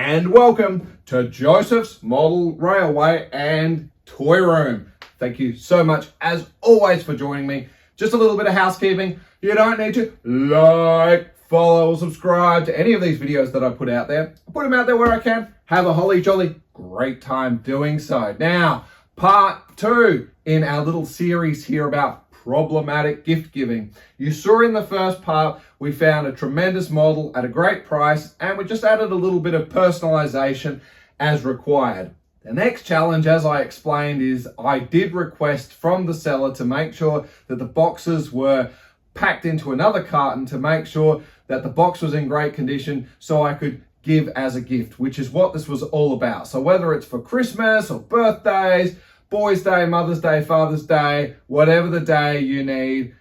and welcome to Josef's Model Railway and Toy Room. Thank you so much, as always, for joining me. Just a little bit of housekeeping. You don't need to like, follow, or subscribe to any of these videos that I put out there. I put them out there where I can. Have a holly jolly great time doing so. Now, part 2 in our little series here about problematic gift giving. You saw in the first part, we found a tremendous model at a great price, and we just added a little bit of personalization as required. The next challenge, as I explained, is I did request from the seller to make sure that the boxes were packed into another carton to make sure that the box was in great condition so I could give as a gift, which is what this was all about. So whether it's for Christmas or birthdays, Boys' Day, Mother's Day, Father's Day, whatever the day you need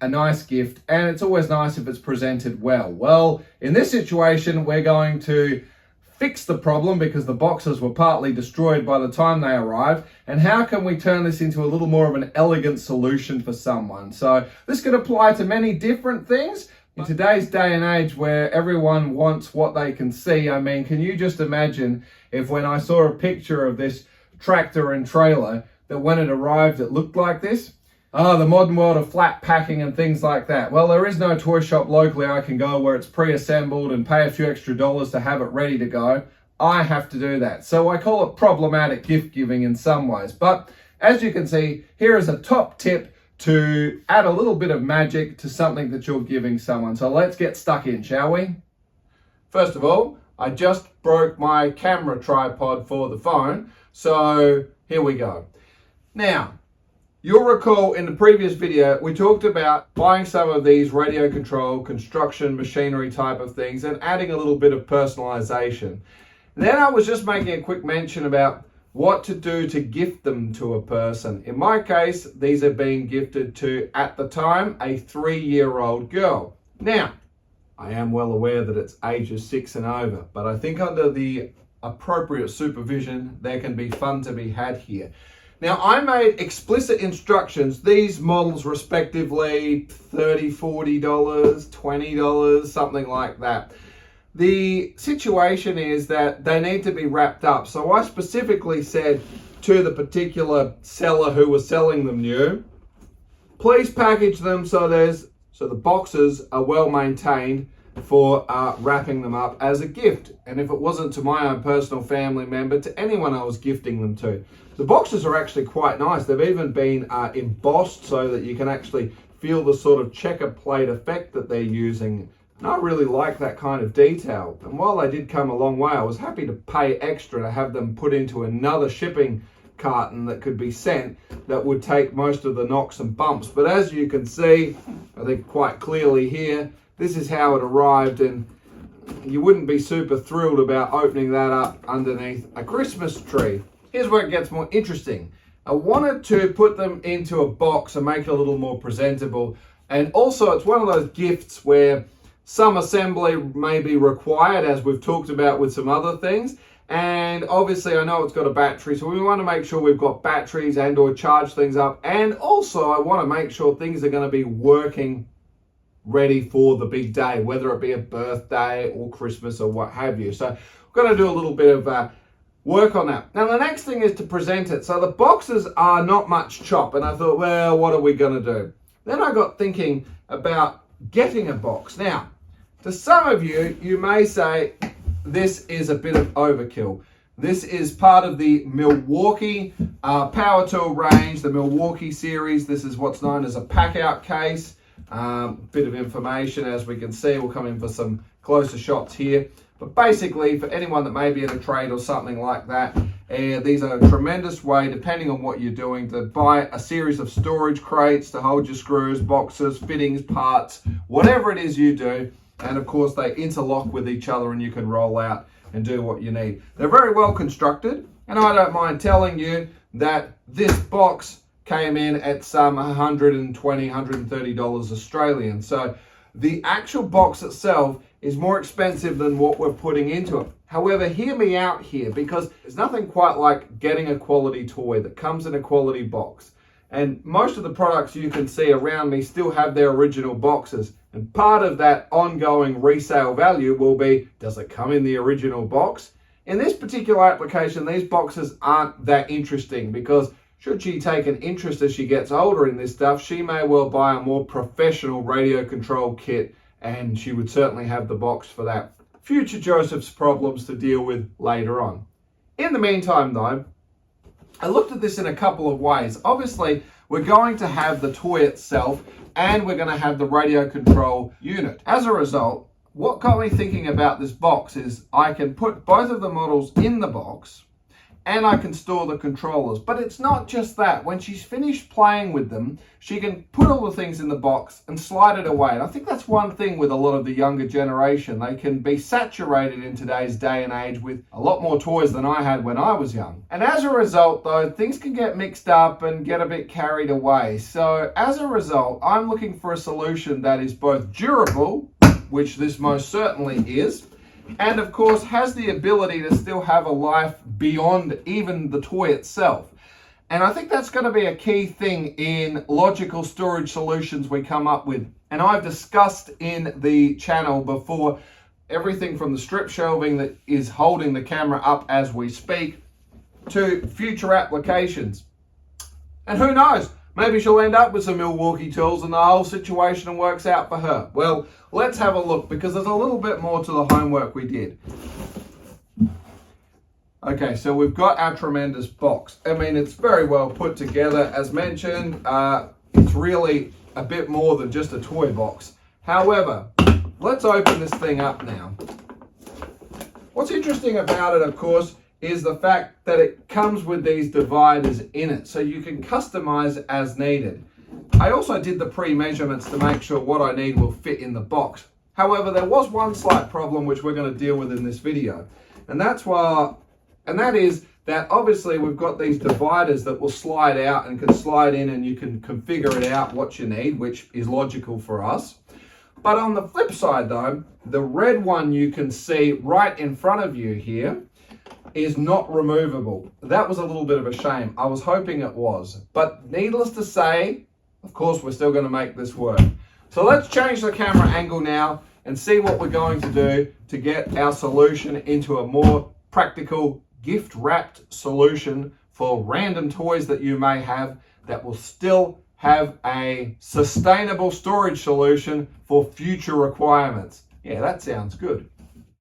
a nice gift, and it's always nice if it's presented well. Well, in this situation, we're going to fix the problem because the boxes were partly destroyed by the time they arrived, and how can we turn this into a little more of an elegant solution for someone? So this could apply to many different things. In today's day and age where everyone wants what they can see, I mean, can you just imagine if when I saw a picture of this tractor and trailer that when it arrived it looked like this? Oh, the modern world of flat packing and things like that. Well, there is no toy shop locally I can go where it's pre-assembled and pay a few extra dollars to have it ready to go. I have to do that. So I call it problematic gift giving in some ways. But as you can see, here is a top tip to add a little bit of magic to something that you're giving someone. So let's get stuck in, shall we? First of all, I just broke my camera tripod for the phone. So here we go. Now, you'll recall in the previous video, we talked about buying some of these radio control, construction, machinery type of things and adding a little bit of personalization. Then I was just making a quick mention about what to do to gift them to a person. In my case, these are being gifted to, at the time, a 3-year-old girl. Now, I am well aware that it's ages 6 and over, but I think under the appropriate supervision, there can be fun to be had here. Now, I made explicit instructions, these models respectively $30, $40, $20, something like that. The situation is that they need to be wrapped up. So I specifically said to the particular seller who was selling them new, please package them so the boxes are well maintained for wrapping them up as a gift. And if it wasn't to my own personal family member, to anyone I was gifting them to. The boxes are actually quite nice. They've even been embossed so that you can actually feel the sort of checker plate effect that they're using. And I really like that kind of detail. And while they did come a long way, I was happy to pay extra to have them put into another shipping carton that could be sent that would take most of the knocks and bumps. But as you can see, I think quite clearly here, this is how it arrived, and you wouldn't be super thrilled about opening that up underneath a Christmas tree. Here's where it gets more interesting. I wanted to put them into a box and make it a little more presentable. And also it's one of those gifts where some assembly may be required, as we've talked about with some other things. And obviously I know it's got a battery, so we want to make sure we've got batteries and or charge things up. And also I want to make sure things are going to be working ready for the big day, whether it be a birthday or Christmas or what have you. So we're going to do a little bit of work on that. Now the next thing is to present it. So the boxes are not much chop, and I thought, well, what are we going to do? Then I got thinking about getting a box. Now, to some of you, you may say this is a bit of overkill. This is part of the Milwaukee power tool range, the Milwaukee series. This is what's known as a Pack-out Case. Bit of information, as we can see. We'll come in for some closer shots here. But basically, for anyone that may be in a trade or something like that, these are a tremendous way, depending on what you're doing, to buy a series of storage crates to hold your screws, boxes, fittings, parts, whatever it is you do. And of course, they interlock with each other and you can roll out and do what you need. They're very well constructed, and I don't mind telling you that this box came in at some $120, $130 Australian. So the actual box itself is more expensive than what we're putting into it. However, hear me out here, because there's nothing quite like getting a quality toy that comes in a quality box. And most of the products you can see around me still have their original boxes. And part of that ongoing resale value will be, does it come in the original box? In this particular application, these boxes aren't that interesting because should she take an interest as she gets older in this stuff, she may well buy a more professional radio control kit, and she would certainly have the box for that. Future Joseph's problems to deal with later on. In the meantime though, I looked at this in a couple of ways. Obviously, we're going to have the toy itself and we're going to have the radio control unit. As a result, what got me thinking about this box is I can put both of the models in the box and I can store the controllers. But it's not just that. When she's finished playing with them, she can put all the things in the box and slide it away. And I think that's one thing with a lot of the younger generation. They can be saturated in today's day and age with a lot more toys than I had when I was young. And as a result, though, things can get mixed up and get a bit carried away. So as a result, I'm looking for a solution that is both durable, which this most certainly is, and of course has the ability to still have a life beyond even the toy itself. And I think that's going to be a key thing in logical storage solutions we come up with. And I've discussed in the channel before everything from the strip shelving that is holding the camera up as we speak to future applications. And who knows, maybe she'll end up with some Milwaukee tools and the whole situation works out for her. Well, let's have a look because there's a little bit more to the homework we did. Okay, so we've got our tremendous box. I mean, it's very well put together. As mentioned, it's really a bit more than just a toy box. However, let's open this thing up now. What's interesting about it, of course, is the fact that it comes with these dividers in it, so you can customize as needed. I also did the pre-measurements to make sure what I need will fit in the box. However, there was one slight problem which we're going to deal with in this video, and that is that obviously we've got these dividers that will slide out and can slide in, and you can configure it out what you need, which is logical for us. But on the flip side though, the red one you can see right in front of you here is not removable. That was a little bit of a shame. I was hoping it was, but needless to say, of course, we're still going to make this work. So let's change the camera angle now and see what we're going to do to get our solution into a more practical gift wrapped solution for random toys that you may have that will still have a sustainable storage solution for future requirements. Yeah, that sounds good.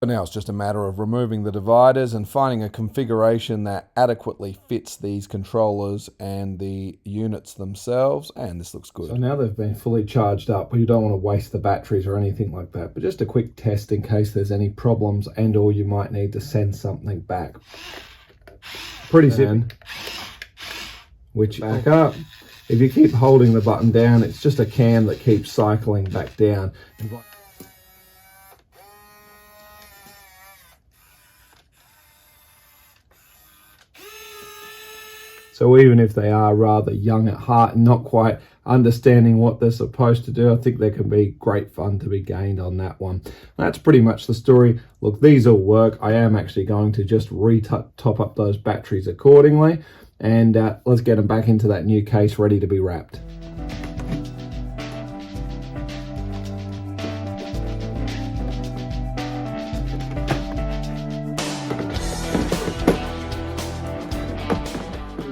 Now it's just a matter of removing the dividers and finding a configuration that adequately fits these controllers and the units themselves, and this looks good. So now they've been fully charged up, but you don't want to waste the batteries or anything like that, but just a quick test in case there's any problems and or you might need to send something back. Pretty simple. Which back up. If you keep holding the button down, it's just a cam that keeps cycling back down. So even if they are rather young at heart and not quite understanding what they're supposed to do, I think there can be great fun to be gained on that one. That's pretty much the story. Look, these all work. I am actually going to just top up those batteries accordingly, and let's get them back into that new case ready to be wrapped.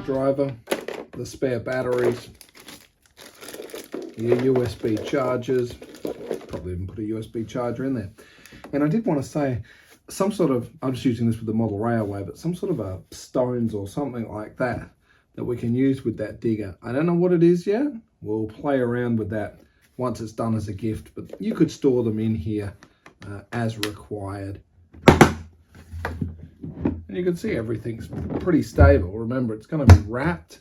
Driver, the spare batteries, your USB chargers, probably even put a USB charger in there. And I did want to say some sort of, I'm just using this with the model railway, but some sort of a stones or something like that we can use with that digger. I don't know what it is yet. We'll play around with that once it's done as a gift, but you could store them in here as required. And you can see everything's pretty stable. Remember, it's going to be wrapped,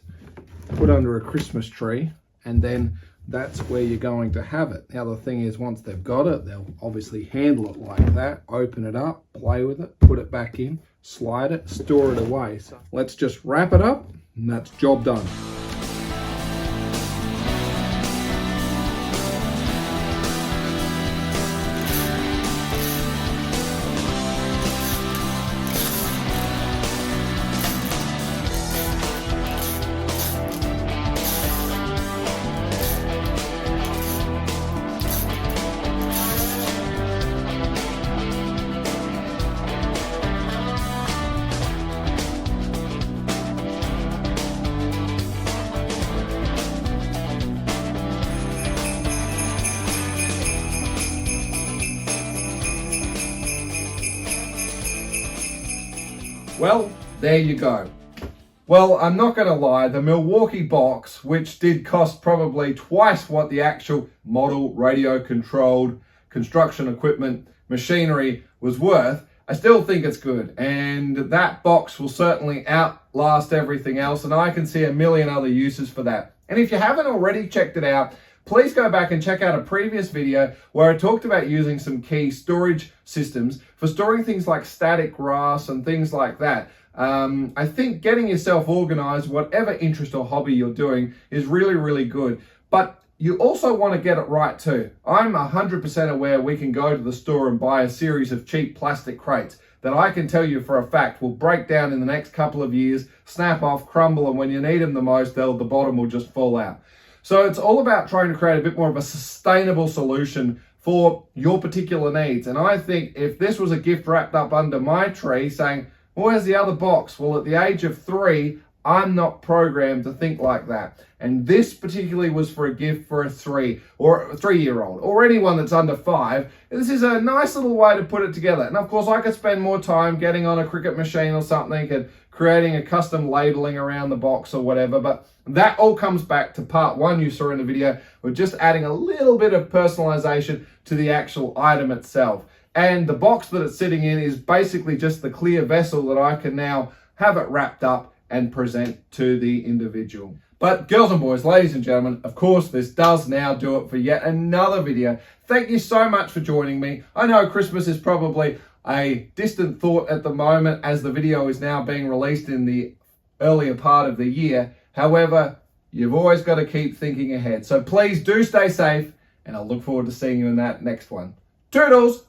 put under a Christmas tree, and then that's where you're going to have it. The other thing is, once they've got it, they'll obviously handle it like that, open it up, play with it, put it back in, slide it, store it away. So let's just wrap it up, and that's job done. Well, there you go. Well, I'm not going to lie, the Milwaukee box, which did cost probably twice what the actual model radio-controlled construction equipment machinery was worth, I still think it's good. And that box will certainly outlast everything else, and I can see a million other uses for that. And if you haven't already checked it out, please go back and check out a previous video where I talked about using some key storage systems for storing things like static grass and things like that. I think getting yourself organized, whatever interest or hobby you're doing, is really, really good. But you also want to get it right too. I'm 100% aware we can go to the store and buy a series of cheap plastic crates that I can tell you for a fact will break down in the next couple of years, snap off, crumble, and when you need them the most, the bottom will just fall out. So it's all about trying to create a bit more of a sustainable solution for your particular needs. And I think if this was a gift wrapped up under my tree saying, well, where's the other box? Well, at the age of 3, I'm not programmed to think like that. And this particularly was for a gift for a 3 or a 3-year-old or anyone that's under 5. This is a nice little way to put it together. And of course, I could spend more time getting on a cricket machine or something and creating a custom labeling around the box or whatever. But that all comes back to part 1 you saw in the video. We're just adding a little bit of personalization to the actual item itself. And the box that it's sitting in is basically just the clear vessel that I can now have it wrapped up and present to the individual. But girls and boys, ladies and gentlemen, of course, this does now do it for yet another video. Thank you so much for joining me. I know Christmas is probably a distant thought at the moment as the video is now being released in the earlier part of the year. However, you've always got to keep thinking ahead. So please do stay safe, and I look forward to seeing you in that next one. Toodles!